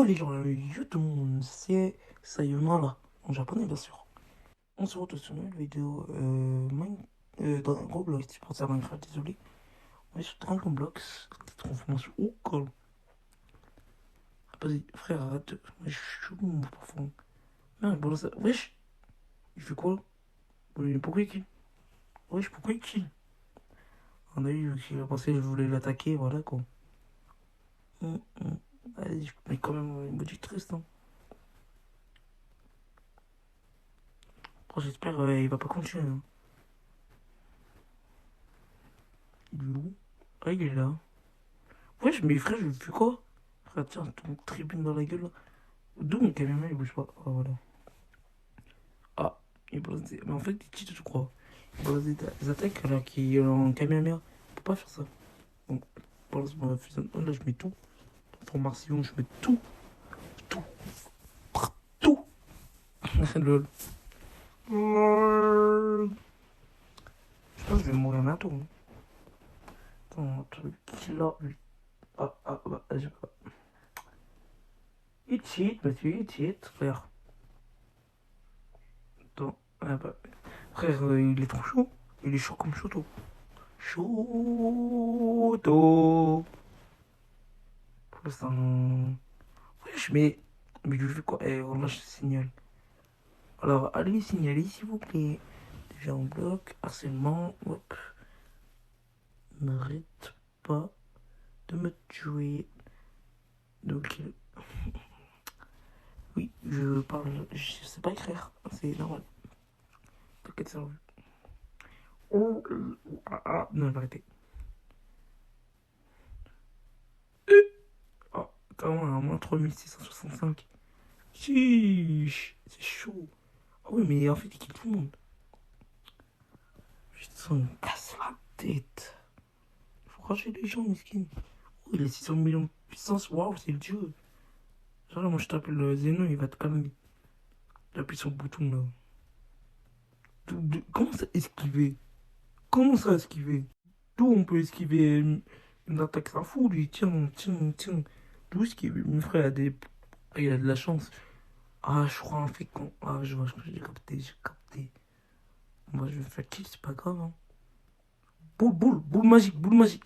les gens, YouTube, c'est Sayonara, en japonais bien sûr. On se retrouve sur une nouvelle vidéo dans Roblox, tu penses à Minecraft, désolé. On est sur Dragon Blocks, transformation au col. Ah, vas-y, frère, arrête, mais je suis chaud, mon parfum. Merde, bon, ça, wesh, il fait quoi? Pourquoi il kill? Wesh, pourquoi il kill? On a eu qui a pensé que je voulais l'attaquer, voilà quoi. Allez, je mets quand même une maudite triste, hein. Bon, j'espère il va pas continuer, hein. Il est où? Ah, il est là. Wesh, mais frère, je fais quoi? Frère, tiens, ton tribune dans la gueule là. D'où mon caméra, il bouge pas. Ah, voilà. Ah, il balance des. Mais en fait, il cheat, je crois. Il balance des attaques là qui en caméra. On peut pas faire ça. Bon, balance ma fusion. Oh, là, je mets tout. Formation, je mets tout. Tout. Tout. Lol. Je pense que je vais mourir bientôt, hein. Attends, un truc là. Ah, ah, bah, je... Il cheat, monsieur, il cheat, frère. Attends, ah bah. Frère, il est trop chaud. Il est chaud comme Choto. Choto. Pour l'instant. Wesh, mais je fais quoi? Eh, oh là, je signale. Alors, allez signaler, s'il vous plaît. Déjà en bloc, harcèlement. Hop. N'arrête pas de me tuer. Donc, oui, je parle. Je sais pas écrire. C'est normal. T'inquiète, ça va. Oh, ah, ah, non, arrêtez. Oh, quand même, à moins 3665. Chiche, c'est chaud. Ah oui, mais en fait, il kill tout le monde. Putain, il me casse la tête. Faut ranger les gens, miskin. Oh, il a 600 millions de puissance. Waouh, c'est le dieu. Genre là, moi, je t'appelle Zeno, il va te calmer. Il appuie sur le bouton, là. Comment ça esquiver? Comment ça esquiver? D'où on peut esquiver une attaque? Ça fout, lui. Tiens, tiens, tiens. D'où esquiver? Mon frère a des... Ah, il a de la chance. Ah, je crois un fait con. Ah, je vois, j'ai capté, j'ai capté. Moi, je vais me faire kill, c'est pas grave, hein. Boule, boule, boule magique, boule magique.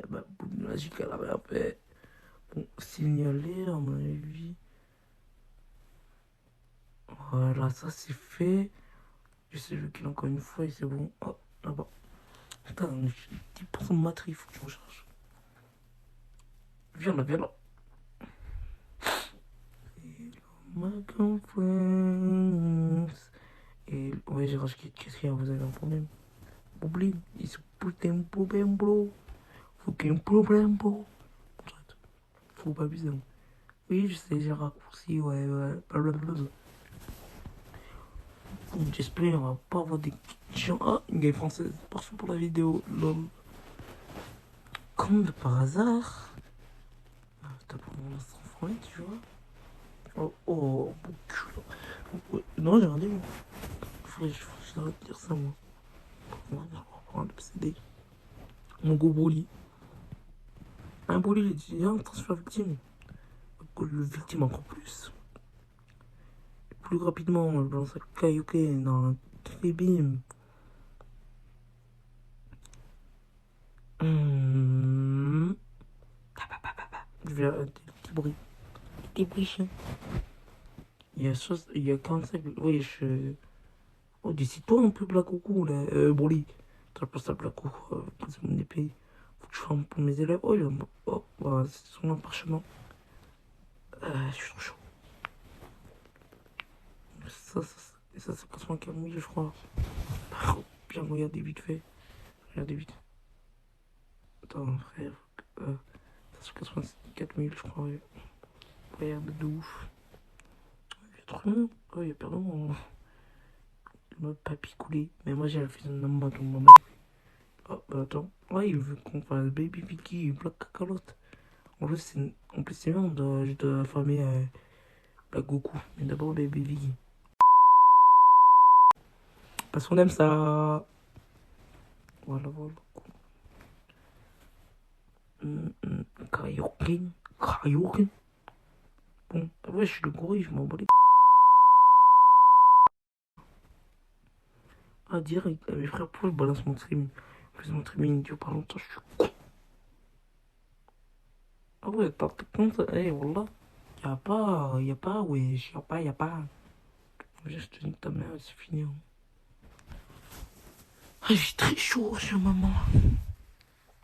Bah, boule magique, elle avait fait. Bon, signaler, à mon avis. Voilà, ça c'est fait. Je sais le kill encore une fois et c'est bon. Oh, là-bas. Putain, 10% de batterie, il faut que je recharge. Viens là, viens là. My conference. Et ouais, j'ai rajouté. Qu'est-ce qu'il y a? Vous avez un problème? Problème? Il se put un problème, bro. Faut qu'il y ait un problème, bro. Faut pas abuser, hein. Oui, je sais, j'ai raccourci, ouais, ouais. Blablabla. Bon, j'espère on va pas avoir des gens. Ah, une gueule française. Parfait pour la vidéo. Lol. Comme de par hasard. Ah, t'as pas mon transformé, tu vois. Oh, oh, bon cul. Ouais, non, j'ai rien dit. Je devrais te dire ça, moi. On va prendre le CD. Mon gros broli. Un broli, j'ai dit, un transfert victime. Le victime encore plus. Plus rapidement, dans sa Kaioken, dans un Tribim. Hum. Je vais arrêter le petit bruit. Le petit bruit chien. Il y a 45. Oui, je. Oh, décide-toi un peu, Black Coucou, là. Broly. T'as pas ça, Black Coucou, c'est mon épée. Faut que je fasse pour mes élèves. Oh, oh, bah, c'est son un parchemin. Je suis trop chaud. Ça c'est 95 000, je crois. Oh, bien, regardez vite fait. Regardez vite. Attends, frère. Ça c'est 84 000, je crois, ouais. Regarde de ouf. Il y a trop bien. Oh, il y a pardon le papy coulé. Mais moi j'ai la fusion de Namba, donc maman. Oh, bah attends. Ouais, il veut qu'on fasse Baby Vicky et Black Cacalote. En plus, c'est bien, je dois farmer Black Goku. Mais d'abord Baby Vicky. Parce qu'on aime ça. Voilà, voilà. Kaioken. Kaioken. Ouais, je suis le gorille, je m'en bats les. Ah, direct, mes frères, pourquoi je balance mon stream? Je faisais mon streaming idiot par longtemps, je suis. Ah ouais, t'as comme ça, eh, voilà. Y'a pas, ouais, y'a pas. Je te dis ta mère, c'est fini. Hein. Ah, j'ai très chaud, je maman.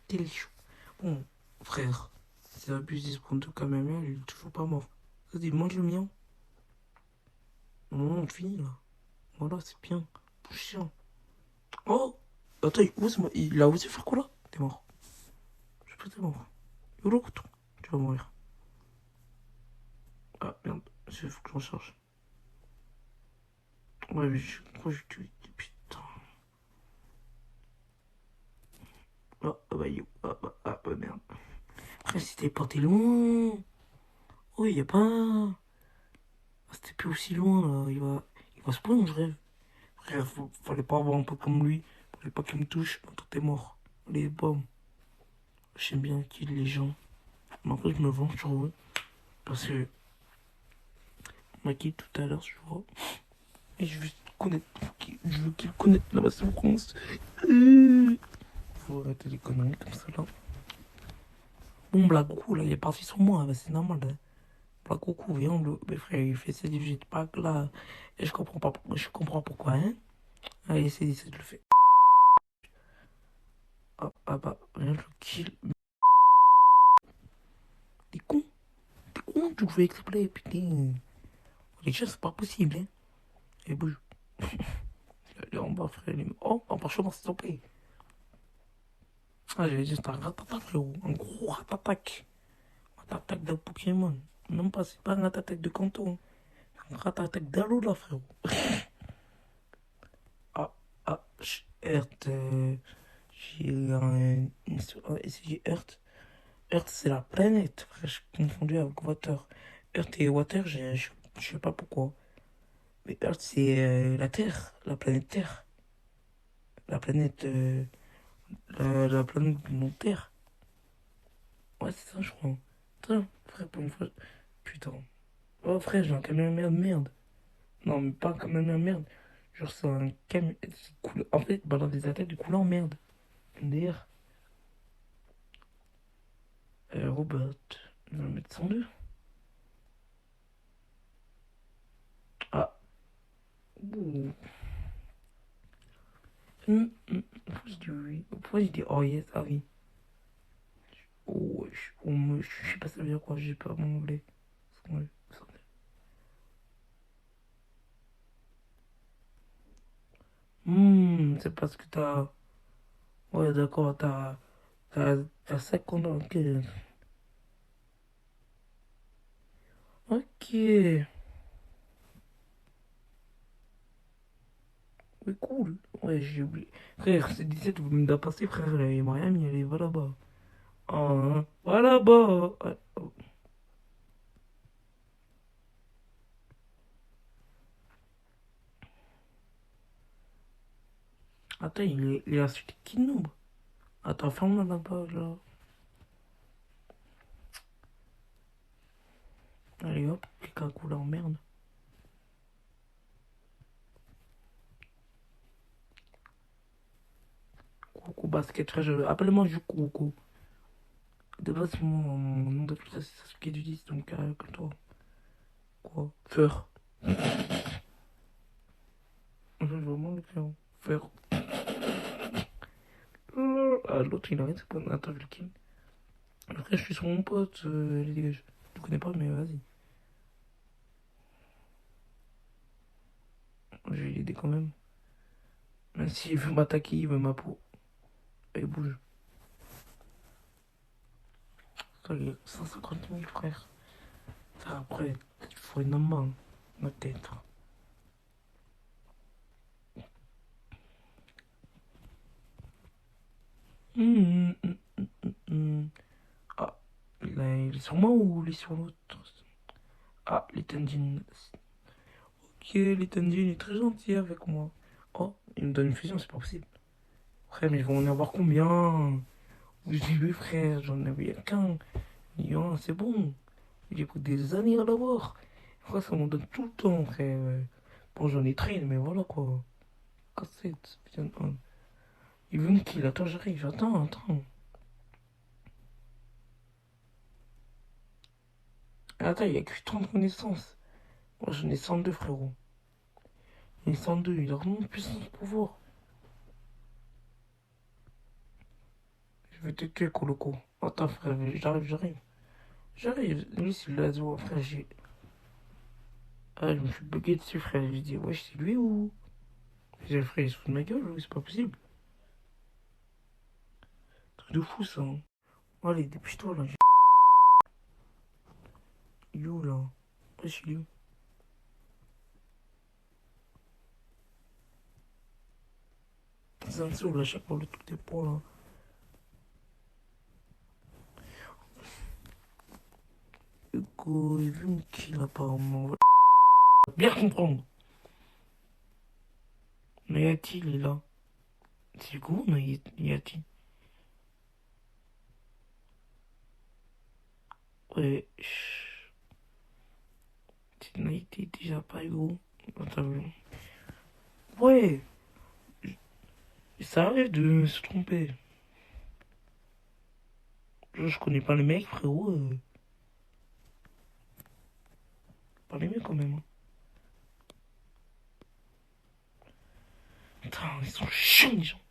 T'es chaud. Bon, frère, c'est abusé ce prendre tout quand même, il est toujours pas mort. Vas-y, mange le mien. Non, on finit là. Voilà, c'est bien. Chien. Oh! Attends, il a osé faire quoi là? T'es mort. Je sais pas, t'es mort. Yolo, tu vas mourir. Ah merde, il faut que j'en charge. Ouais, mais je crois que je tue. Putain. Ah bah, merde. Après, c'était porté loin. Oh, il y a pas. Ah, c'était plus aussi loin là. Il va se prendre, je rêve. Frère, fallait pas avoir un peu comme lui. Fallait pas qu'il me touche. Attends, t'es mort. Les bombes. J'aime bien kill les gens. Mais après, je me venge sur eux. Parce que. On m'a kill tout à l'heure, je vois. Et je veux connaître. Je veux qu'il connaisse la souffrance. Faut arrêter les conneries comme ça là. Bon, Blagoukou là, il est parti sur moi. Bah, c'est normal. Hein. Blagoukou, viens, mes frères, il fait ses digits pack là. Et je comprends pas, je comprends pourquoi, hein. Allez, c'est le fait. Ah bah, rien le kill. T'es con. T'es con, tu fais exprès, putain. Les gens, c'est pas possible, hein. Et bouge. Il est en bas, frère. Oh, en parchemin, s'il te plaît. Ah, j'avais dit, c'est un ratata, frérot. Un gros ratatac. Ratatac d'un Pokémon. Même pas, c'est pas un ratatac de Kanto. Hein. Un ratatac d'Alola, frérot. Ah, ah, Earth. J'ai un SG Earth. Earth, c'est la planète, frère. Je suis confondu avec Water. Earth et Water, je sais pas pourquoi. Mais Earth, c'est la Terre, la planète Terre. La planète. La planète non Terre. Ouais, c'est ça, je crois. Putain, frère, pour une fois. Putain. Oh, frère, j'ai un camion merde, merde. Non, mais pas un camion merde. Genre, c'est un camion. En fait, bah, dans des attaques de couleur merde. MDR. Robert. Il va mettre 102. Ah. Ouh. Pourquoi j'ai dit oui? Pourquoi j'ai dit oh yes? Ah oui. Oh, je sais pas ça veut dire quoi, j'ai pas mon anglais. Ouais, c'est parce que t'as. Ouais, d'accord, t'as 50 ans. Ok. Ok. Mais cool. Ouais, j'ai oublié. Frère, c'est 17, vous me l'avez passé, frère. Et Miami, allez, va là-bas. Ah, hein. Va là-bas. Ouais, oh. Attends, il est à celui qui nous. Attends, ferme-la là-bas, là. Allez hop, clique à couleur merde. Coucou basket, frère. Appelle-moi Coucou. De base, mon nom de plus, c'est Sasuke du 10, donc comme toi. Quoi? Feur. Je veux vraiment le faire. Feur. Ah, l'autre, il a rien de bon. Attends, je le kill. Après, je suis sur mon pote, les dégage. Je le connais pas, mais vas-y. Je vais l'aider quand même. Même s'il veut m'attaquer, il veut ma peau. Allez, bouge. Ça, il est 150 000, frère. Ça, après, il faut une main. Ma tête. Hum, hum, hum, hum. Ah, il est sur moi ou il est sur l'autre? Ah, les Tendin. Ok, les Tendin est très gentil avec moi. Oh, il me donne une fusion, c'est pas possible. Frère, mais ils vont en avoir combien? J'ai vu, frère, j'en avais qu'un. C'est bon. J'ai pris des années à l'avoir. Après, ça m'en donne tout le temps, frère. Bon, j'en ai traîné, mais voilà quoi. Cassette, putain. Il veut me kill. Attends, j'arrive. Attends. Attends, il y a écrit 30 connaissances. Moi, j'en ai 102, frérot. Il est 102, il a vraiment puissance de pouvoir. Je vais te tuer, Coloco. Attends, frère, j'arrive. J'arrive. Lui, c'est le laser, frère. Ah, je me suis bugué dessus, frère. J'ai dit, wesh, c'est lui ou. J'ai dit, frère, il se fout de ma gueule, c'est pas possible. Truc de fou, ça. Hein. Allez, dépêche-toi, là. Yo, là. Wesh, il est où? C'est un dessous, là, chaque fois, le truc des points, là. Hugo, il veut me kill, apparemment. On va bien comprendre. Nayati, il est là. C'est Hugo, Nayati. Ouais, c'est Nayati, déjà pas Hugo. Attends, ouais, ça arrive de se tromper. Je connais pas les mecs, frérot. Pas les mecs, quand même. Hein. Putain, ils sont chiants, les gens.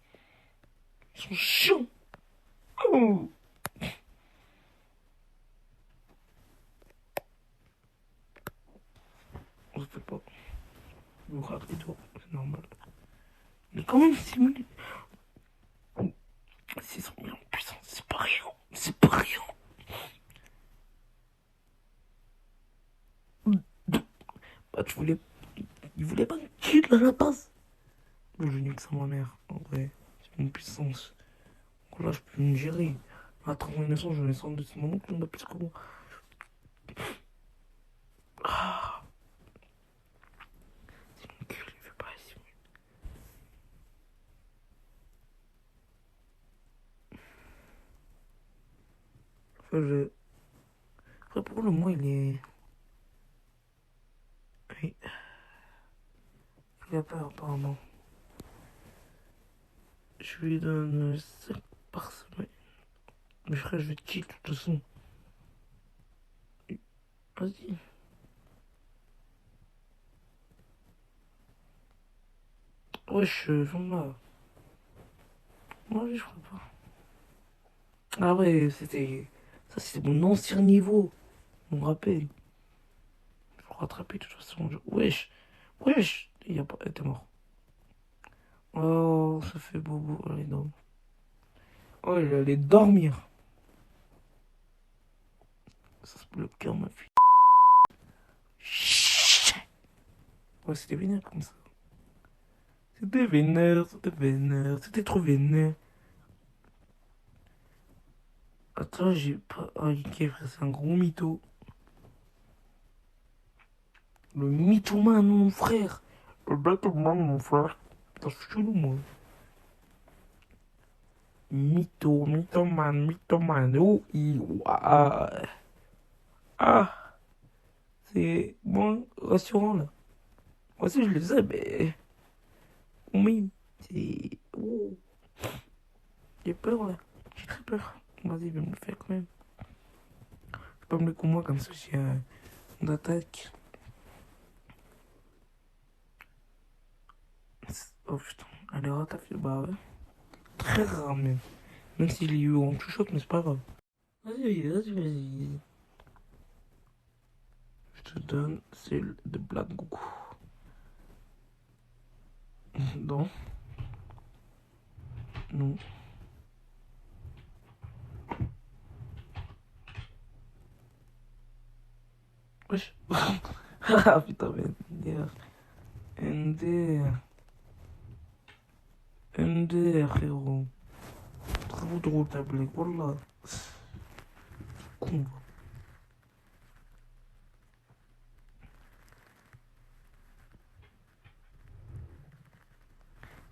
Ils sont chiants. Oh. On se fait pas. Vous rappelez-toi, c'est normal. Mais quand même, 600 000 en puissance, c'est pas rien. C'est pas rien. Bah, tu voulais. Il voulait pas me kill à la base. Je nique ça, ma mère. En vrai, c'est une puissance. Donc là, je peux me gérer. À 30 naissance, je vais descendre de ce moment que j'en ai plus que moi. Ah, c'est mon cul, il veut pas ici. Enfin, après, pour le moment, il est. Oui, il a peur, apparemment. Je lui donne 5 par semaine. Mais frère, je vais te kill, de toute façon. Vas-y. Wesh, j'en là. Moi, je crois pas. Ah ouais, c'était. Ça, c'était mon ancien niveau. On me rappelle. Je vais rattraper de toute façon. Wesh. Il a pas. T'es mort. Oh, ça fait bobo. Allez, dormir. Oh, il allait dormir. Ça se bloque, ma fille. Chut. Ouais, c'était vénère comme ça. C'était trop vénère. Attends, j'ai pas. Ah, ok, frère, c'est un gros mytho. Le mythomane, mon frère. Le mythomane, mon frère. Putain, je suis chelou, moi. Mythomane. Oh, ah, c'est bon, rassurant, là. Moi aussi, je le sais, mais. Oui, c'est. Oh, j'ai peur, là. J'ai très peur. Vas-y, viens me le faire quand même. Je peux pas me le comme moi, comme ça, j'ai une attaque. Oh putain, allez, ratafie, bah ouais. Très rare, même. Même s'il est eu en tout shot, mais c'est pas grave. Vas-y. Je te donne celle de Black Goku. Non. Non. Wesh. Ah putain, mais NDR. NDR. NDR, frérot. Trop drôle ta blague, wallah. Con.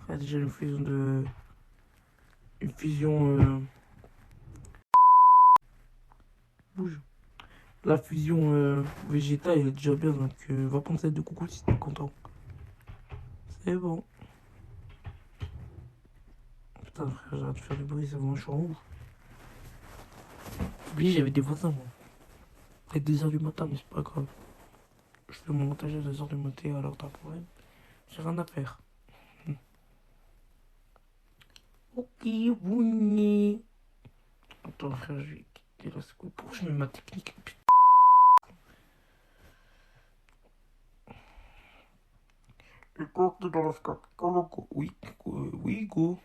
Ah, déjà une fusion de. Une fusion. Bouge. La fusion Vegeta, elle est déjà bien, donc va prendre celle de coucou si t'es content. C'est bon. Putain, frère, j'arrête de faire du bruit, c'est bon, je suis en ouf. Oublie, j'avais des voisins, moi. À 2h du matin, mais c'est pas grave. Je fais mon montage à 2h du matin, alors t'as un problème. J'ai rien à faire. Ok, oui. Attends, frère, je vais quitter la seconde. Pourquoi je mets ma technique? Putain. Et quoi, t'es dans la scope? Go. Oui, oui, go.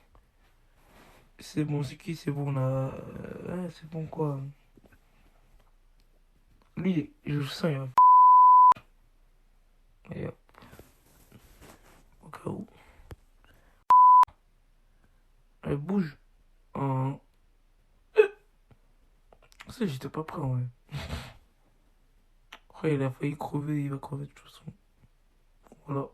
C'est bon, c'est qui? C'est bon, là. Ouais, c'est bon, quoi. Lui, je sens, il y a... Et hop, au cas où. Elle bouge. Hein. Ça, j'étais pas prêt, ouais. Après, il a failli crever, il va crever de toute façon. Voilà.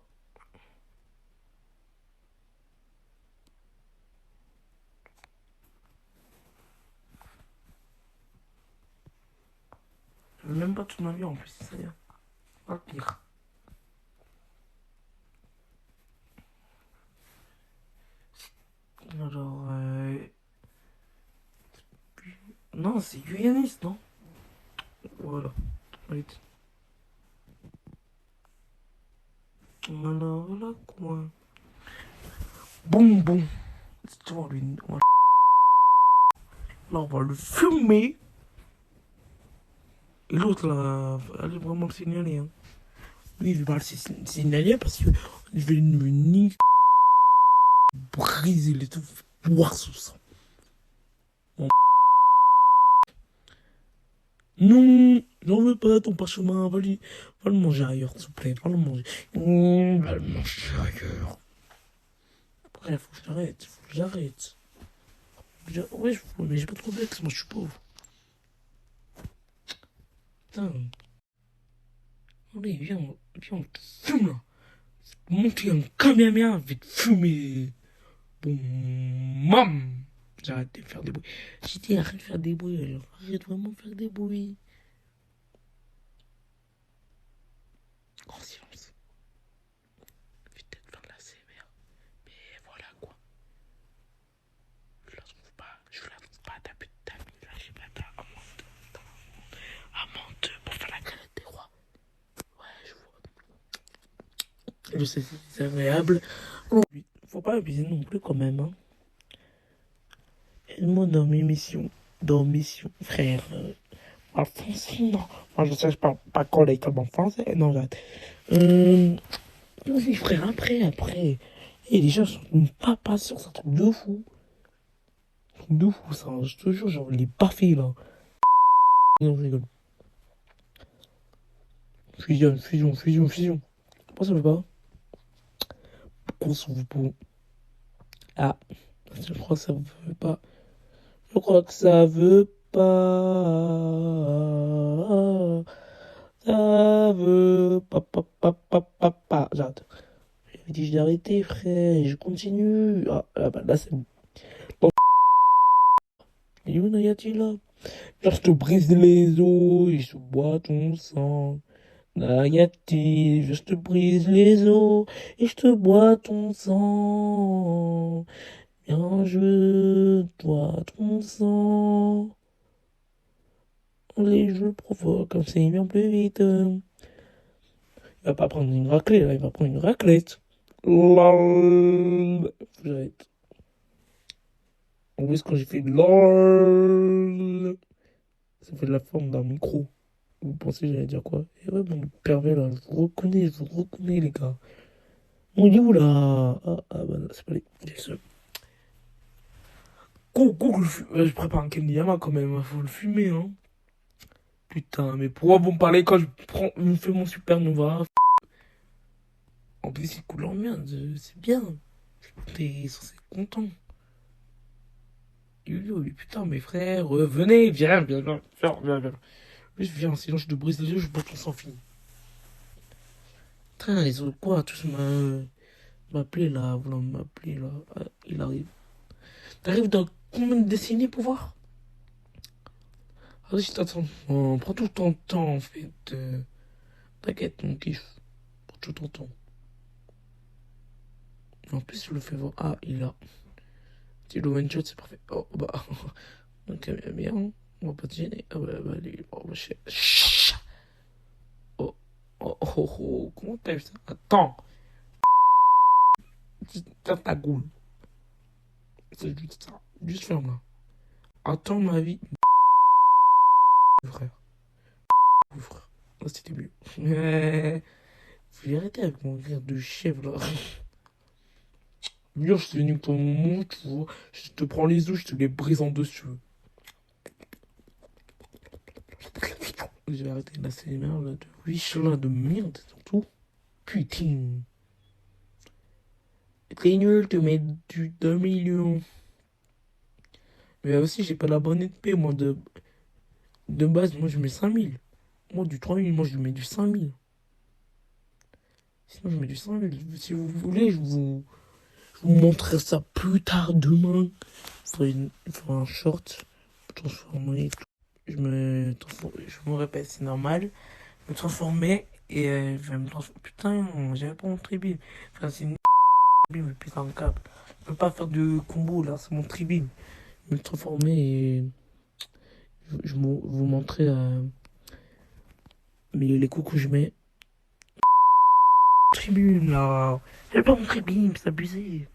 Je veux même pas tout ma vie en plus, c'est ça. Pas le pire. Alors, non, c'est Yuyanis, non? Voilà. Allez. Voilà quoi. Bon. Tu vois, lui, là, on va le fumer. Et l'autre, là, allez vraiment le signaler. Hein. Lui, il va le signaler parce que je vais me niquer, briser les tout, boire sous sang. Non, j'en veux pas ton parchemin, va le manger ailleurs, s'il te plaît, va le manger. Va le manger ailleurs. Bref, faut que j'arrête. Ouais, mais j'ai pas trop d'ex, moi je suis pauvre. Putain. Allez, viens, on te fume là. Monter un Kamehameha, je vais te fumer. Bon, mam. J'arrête de faire des bruits. J'ai dit arrête de faire des bruits, alors. Arrête vraiment de faire des bruits. Grand silence. Je vais peut-être faire de la CMR. Mais voilà quoi. Je la trouve pas, ta pute ta mine, là, j'ai pas ta amante pour faire la galette des rois. Ouais, je vois. Je sais, c'est agréable. Faut pas abuser non plus quand même, hein. Moi dans mes missions, frère. En français, non. Moi, je sais, je parle pas correctement français. Non, j'arrête. Oui, frère, après. Et les gens sont pas patients, c'est un truc de fou. Un truc de fou, ça. Je te jure, genre, les baffés, là. Non, je rigole. Fusion. Pourquoi ça veut pas? Pourquoi ça veut pas? Ah, je crois que ça veut pas. Je crois que ça veut pas. Ça veut pas. J'arrête. J'avais dit d'arrêter, frère. Je continue. Ah bah là, c'est bon. Bon. Et où y a-t-il là? Genre, je te brise les os et je bois ton sang. Nayati, je te brise les os et je te bois ton sang. Bien, je dois ton sang. Allez, je le provoque comme c'est bien plus vite. Il va pas prendre une raclée là, il va prendre une raclette. LOL. J'arrête. En plus, quand j'ai fait LOL, ça fait la forme d'un micro. Vous pensez que j'allais dire quoi? Et ouais, mon pervers là, je vous reconnais les gars. On est où là? Bah non, c'est pas les. Je prépare un Kendiyama quand même, faut le fumer, hein. Putain, mais pourquoi vous me parlez quand je me fais mon supernova? En plus, il coule en merde, c'est bien. T'es censé être content. Yo, mais putain, mes frères, venez, viens. Juste viens, sinon je te brise les yeux, je bois ton sang fini. Putain, les autres quoi, tous m'appeler là, voulant m'appeler là. Ah, il arrive. T'arrives dans combien de décennies pour voir? Vas-y, je t'attends. Prends tout ton temps, en fait. T'inquiète, mon kiff. Prends tout ton temps. En plus, je le fais voir. Ah, il a. Si le one shot, c'est parfait. Oh, bah. Donc, bien. On va pas te gêner. Ah, bah, allez. Oh, bah, chut. Oh, oh, oh, oh. Comment t'as vu ça? Attends. Tiens ta goule. C'est juste ça. Juste ferme-la. Attends ma vie. Frère. Frère. Là, c'était mieux. Faut y arrêter avec mon rire de chèvre, là. Bien, je suis venu pour mon moment, tu vois. Je te prends les os, je te les brise en deux, si tu veux. Je vais arrêter la CMR, là, de wish, là, de merde, surtout. Putain. T'es nul, te mets du 2 millions. Mais aussi, j'ai pas la bonne épée, moi, de base, moi, je mets 5000. Moi, du 3000, moi, je mets du 5000. Sinon, je mets du 5000. Si vous voulez, je vous montrerai ça plus tard demain. Il faut un short transformé et tout. Je me répète, c'est normal. Me transformer et je vais me transformer. Putain, j'avais pas mon tribune. Enfin, c'est une tribune, mais putain, de câble. Je peux pas faire de combo là, c'est mon tribune. Me transformer et vous montrer mais les coups que je mets. Tribune là. J'avais pas mon tribune, c'est abusé.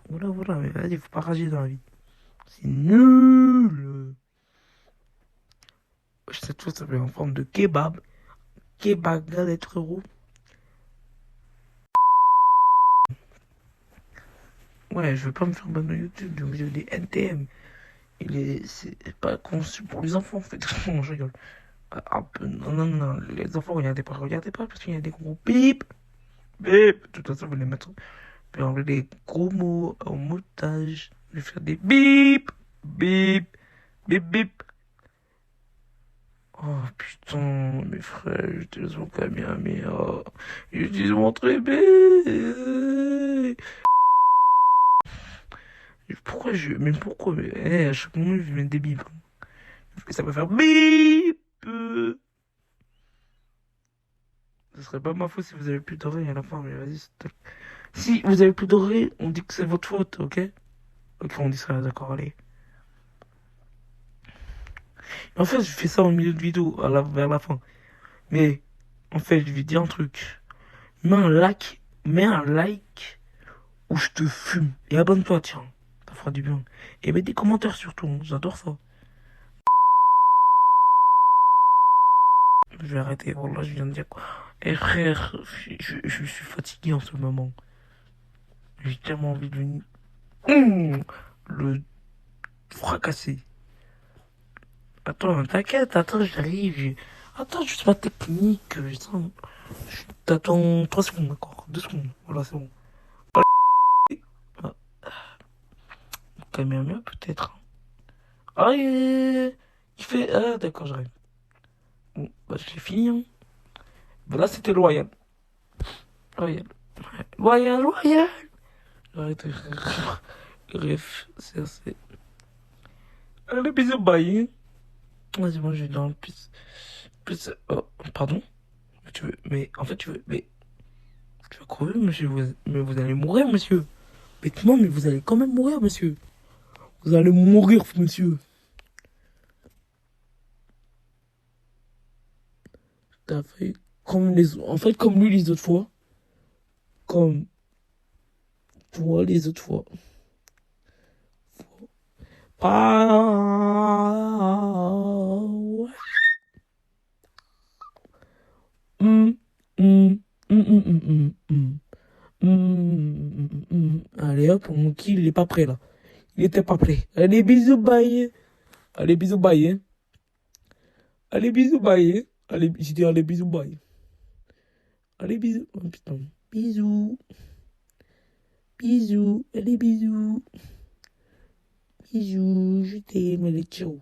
Voilà, voilà, mais vas-y, faut pas rager dans la vie. C'est nul. Cette fois, ça fait en forme de kebab. Kebab galette frérot. Ouais, je veux pas me faire ban de YouTube, donc j'ai des NTM. C'est pas conçu pour les enfants, en fait. Non, je rigole. Non, non, non, les enfants, regardez pas, parce qu'il y a des gros bip, bip. De toute façon, vous les mettre, puis enlever des gros mots au montage. Je vais faire des bip, bip, bip, bip. Oh putain, mes frères, j'utilise mon camion, mais j'utilise mon trébé. Mais pourquoi, à chaque moment, je mets des bips. Ça va faire bip. Ce serait pas ma faute si vous avez plus d'oreilles à la fin, mais vas-y. Si vous avez plus d'oreilles, on dit que c'est votre faute, ok? Ok, on dit ça, d'accord, allez. En fait, je fais ça au milieu de vidéo, vers la fin. Mais, en fait, je vais dire un truc. Mets un like ou je te fume. Et abonne-toi, tiens. Ça fera du bien. Et mets des commentaires surtout, hein, j'adore ça. Je vais arrêter, voilà, je viens de dire quoi. Eh frère, je suis fatigué en ce moment. J'ai tellement envie de le fracasser. Attends, t'inquiète, attends, j'arrive. Attends, juste ma technique. T'attends 3 secondes, d'accord? 2 secondes. Voilà, c'est bon. Ah, Kamehameha, peut-être. Ah, il fait. Ah, d'accord, j'arrive. Bon, bah, je l'ai fini, hein. Bah, là, c'était loyal. Loyal. Loyal, loyal. Arrête, bref, c'est assez. Allez, bisous, bye. Vas-y, moi, je vais dans le Oh, pardon? Mais, en fait, tu veux crever, monsieur? Mais vous allez mourir, monsieur. Bêtement, mais vous allez quand même mourir, monsieur. Vous allez mourir, monsieur. T'as fait en fait, comme lui les autres fois. Comme toi les autres fois. Ah. Hum, hum, hum, hum, hum, hum, hum. Allez hop, mon kill, il est pas prêt là. Il était pas prêt. Allez, bisous, bye. Allez, bisous, bye. Hein. Allez, bisous, bye. Hein. Allez, j'ai dit allez, bisous, bye. Allez, bisous. Oh, putain. Bisous. Bisous. Allez, bisous. Bisous. Je t'aime. Allez, ciao.